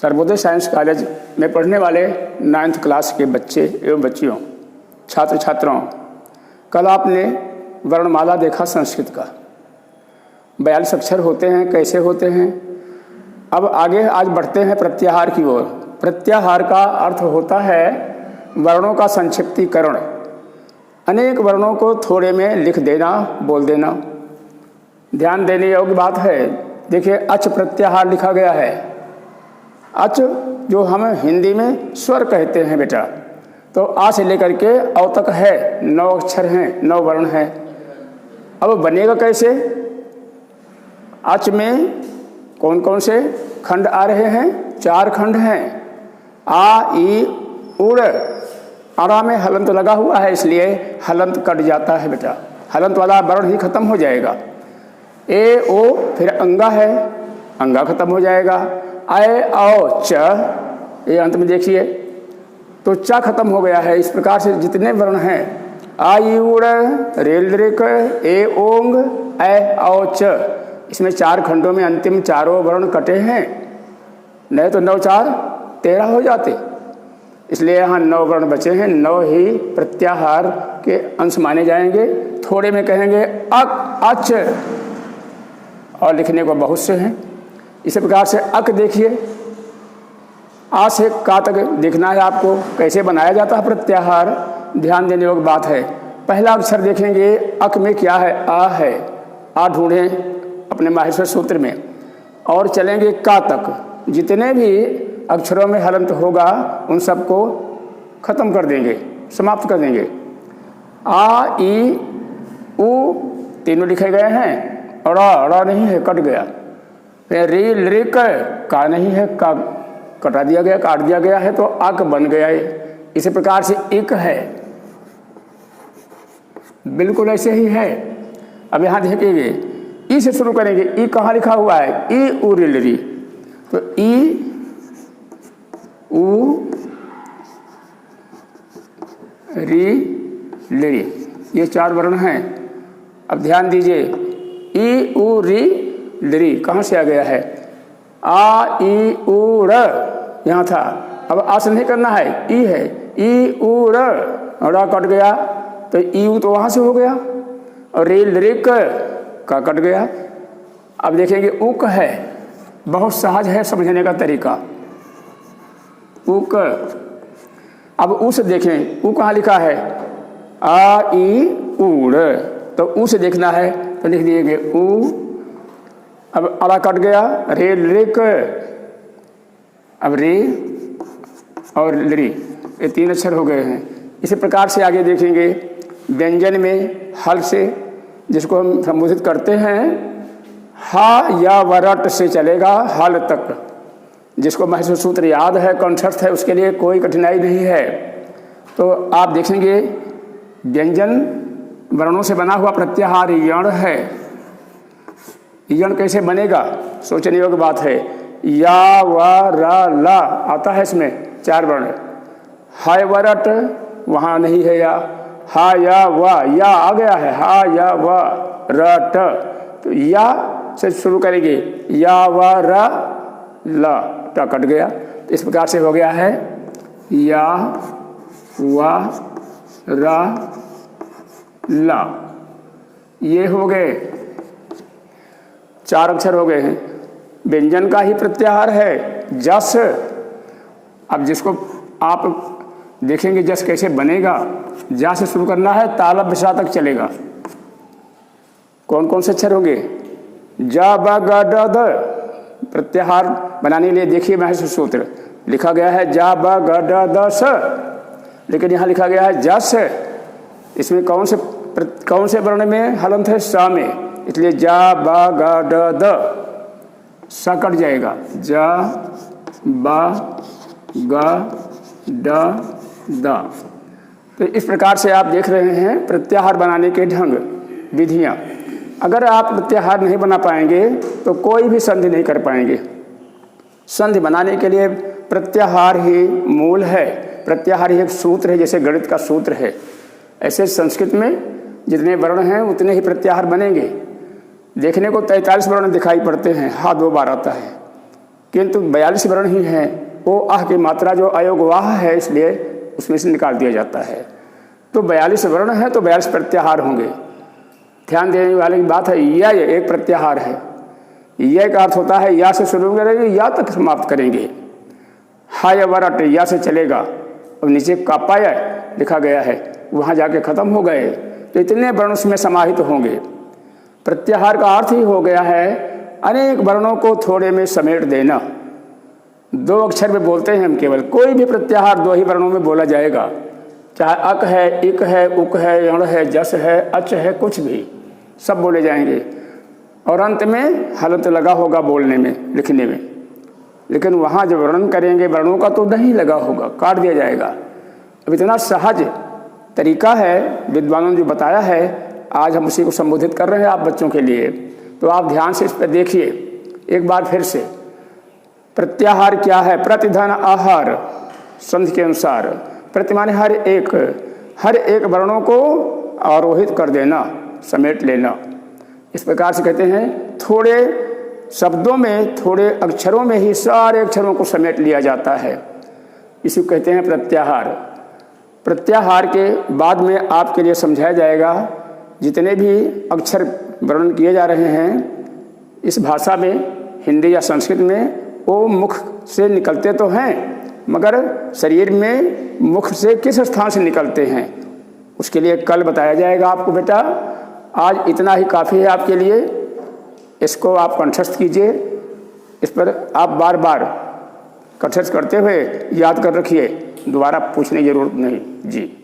Sarvodaya science college में पढ़ने वाले 9th क्लास के बच्चे एवं बच्चियों, छात्र छात्राओं, कल आपने वर्णमाला देखा संस्कृत का। 42 अक्षर होते हैं, कैसे होते हैं। अब आगे आज बढ़ते हैं प्रत्याहार की ओर। प्रत्याहार का अर्थ होता है वर्णों का संक्षिप्तीकरण, अनेक वर्णों को थोड़े में लिख देना, बोल देना। ध्यान देने योग्य बात है। देखिए, अच प्रत्याहार लिखा गया है। अच जो हम हिंदी में स्वर कहते हैं बेटा, तो आ से लेकर के औ तक है, 9 अक्षर हैं, 9 वर्ण हैं। अब बनेगा कैसे? अच में कौन कौन से खंड आ रहे हैं? 4 खंड हैं। आ, ई, उड़। अड़ा में हलंत लगा हुआ है, इसलिए हलंत कट जाता है बेटा, हलंत वाला वर्ण ही खत्म हो जाएगा। ए, ओ, फिर अंगा है, अंगा खत्म हो जाएगा। आए, आओ, च, ये अंत में देखिए तो चा खत्म हो गया है। इस प्रकार से जितने वर्ण हैं, आ, ई, उड़, रेल, रिक, ए, ओंग, ऐ, आओ, च, इसमें 4 खंडों में अंतिम चारों वर्ण कटे हैं। नहीं तो 9 4 13 हो जाते, इसलिए यहाँ 9 वर्ण बचे हैं। 9 ही प्रत्याहार के अंश माने जाएंगे। थोड़े में कहेंगे अक, अच, और लिखने को बहुत से हैं। इसी प्रकार से अक देखिए, आ से का तक देखना है आपको, कैसे बनाया जाता है प्रत्याहार। ध्यान देने योग्य बात है। पहला अक्षर देखेंगे, अक में क्या है? आ है। आ ढूंढें अपने माहेश्वर सूत्र में और चलेंगे का तक। जितने भी अक्षरों में हलंत होगा उन सबको खत्म कर देंगे, समाप्त कर देंगे। आ, ई, उ तीनों लिखे गए हैं। अड़ा नहीं है, कट गया। फिर री, लिक, का नहीं है, का कटा दिया गया, काट दिया गया है, तो अक बन गया है। इसी प्रकार से इक है, बिल्कुल ऐसे ही है। अब यहाँ देखेंगे, ई से शुरू करेंगे। ई कहाँ लिखा हुआ है? ई, उ, री, तो ई, उ, री, ली, ये 4 वर्ण हैं। अब ध्यान दीजिए, ई, उ, री, ली कहाँ से आ गया है? आ, ई, उ, र यहाँ था। अब आ से नहीं करना है, ई है। ई, उ, र कट गया, तो ई, उ तो वहाँ से हो गया, और रेल, रिक का कट गया। अब देखेंगे उक है, बहुत सहज है समझने का तरीका। उक। अब उ से देखें, उ कहाँ लिखा है? आ, ई, उड़, तो उ से देखना है तो लिख दिएंगे उ। अब अड़ा कट गया, रे, रिक, अब रे और ली, ये 3 अक्षर हो गए हैं। इसी प्रकार से आगे देखेंगे, व्यंजन में हल से, जिसको हम संबोधित करते हैं, हा या वरट से चलेगा हल तक। जिसको महसूर सूत्र याद है, कंठस्थ है, उसके लिए कोई कठिनाई नहीं है। तो आप देखेंगे व्यंजन वर्णों से बना हुआ प्रत्याहार यण है। यण कैसे बनेगा? सोचने योग्य बात है। या, व, र, ला आता है, इसमें 4 वर्ण। हाय वरट वहाँ नहीं है, या हा, या, व, या आ गया है, हा, या, व, र, ट, तो या से शुरू करेंगे, या, व, र, ला, ट कट गया। तो इस प्रकार से हो गया है या, व, र, ला। ये हो गए 4 अक्षर हो गए हैं। व्यंजन का ही प्रत्याहार है जस। अब जिसको आप देखेंगे जस कैसे बनेगा, जा से शुरू करना है, तालब विषा तक चलेगा। कौन कौन से अक्षर होंगे? जा, ब, ग, ड, द। प्रत्याहार बनाने के लिए देखिए महसूर सूत्र लिखा गया है, जा, ब, ग, ड, द, स, लेकिन यहाँ लिखा गया है जस। इसमें कौन से वर्ण में हलंत है? स में, इसलिए जा, ब, ग, ड, द, स कट जाएगा। जा, ब, ग, ड, द। तो इस प्रकार से आप देख रहे हैं प्रत्याहार बनाने के ढंग, विधियाँ। अगर आप प्रत्याहार नहीं बना पाएंगे तो कोई भी संधि नहीं कर पाएंगे। संधि बनाने के लिए प्रत्याहार ही मूल है, प्रत्याहार ही एक सूत्र है, जैसे गणित का सूत्र है। ऐसे संस्कृत में जितने वर्ण हैं उतने ही प्रत्याहार बनेंगे। देखने को 43 वर्ण दिखाई पड़ते हैं, हा 2 बार आता है। किंतु 42 वर्ण ही हैं। वो आह की मात्रा जो अयोग वाह है, इसलिए उसमें से निकाल दिया जाता है। तो 42 वर्ण है तो 42 प्रत्याहार होंगे। ध्यान देने वाली बात है, या ये एक प्रत्याहार है। यह का अर्थ होता है या से शुरू करेंगे या तक समाप्त करेंगे। हा या वरट या से चलेगा, अब नीचे कापाया लिखा गया है, वहाँ जाके खत्म हो गए, तो इतने वर्ण उसमें समाहित होंगे। प्रत्याहार का अर्थ ही हो गया है अनेक वर्णों को थोड़े में समेट देना। 2 अक्षर में बोलते हैं हम केवल, कोई भी प्रत्याहार 2 ही वर्णों में बोला जाएगा, चाहे अक है, इक है, उक है, यण है, जस है, अच है, कुछ भी सब बोले जाएंगे और अंत में हलंत लगा होगा बोलने में, लिखने में। लेकिन वहाँ जब वर्णन करेंगे वर्णों का तो नहीं लगा होगा, काट दिया जाएगा। अब इतना सहज तरीका है विद्वानों ने जो बताया है, आज हम उसी को संबोधित कर रहे हैं आप बच्चों के लिए। तो आप ध्यान से इस पर देखिए एक बार फिर से। प्रत्याहार क्या है? प्रतिधन आहार, संधि के अनुसार। प्रति माने हर एक वर्णों को आरोहित कर देना, समेट लेना। इस प्रकार से कहते हैं थोड़े शब्दों में, थोड़े अक्षरों में ही सारे अक्षरों को समेट लिया जाता है। इसी को कहते हैं प्रत्याहार। प्रत्याहार के बाद में आपके लिए समझाया जाएगा जितने भी अक्षर वर्णन किए जा रहे हैं इस भाषा में, हिंदी या संस्कृत में, वो मुख से निकलते तो हैं, मगर शरीर में मुख से किस स्थान से निकलते हैं उसके लिए कल बताया जाएगा आपको। बेटा आज इतना ही काफ़ी है आपके लिए, इसको आप कंठस्थ कीजिए, इस पर आप बार बार कंठस्थ करते हुए याद कर रखिए, दोबारा पूछने की जरूरत नहीं जी।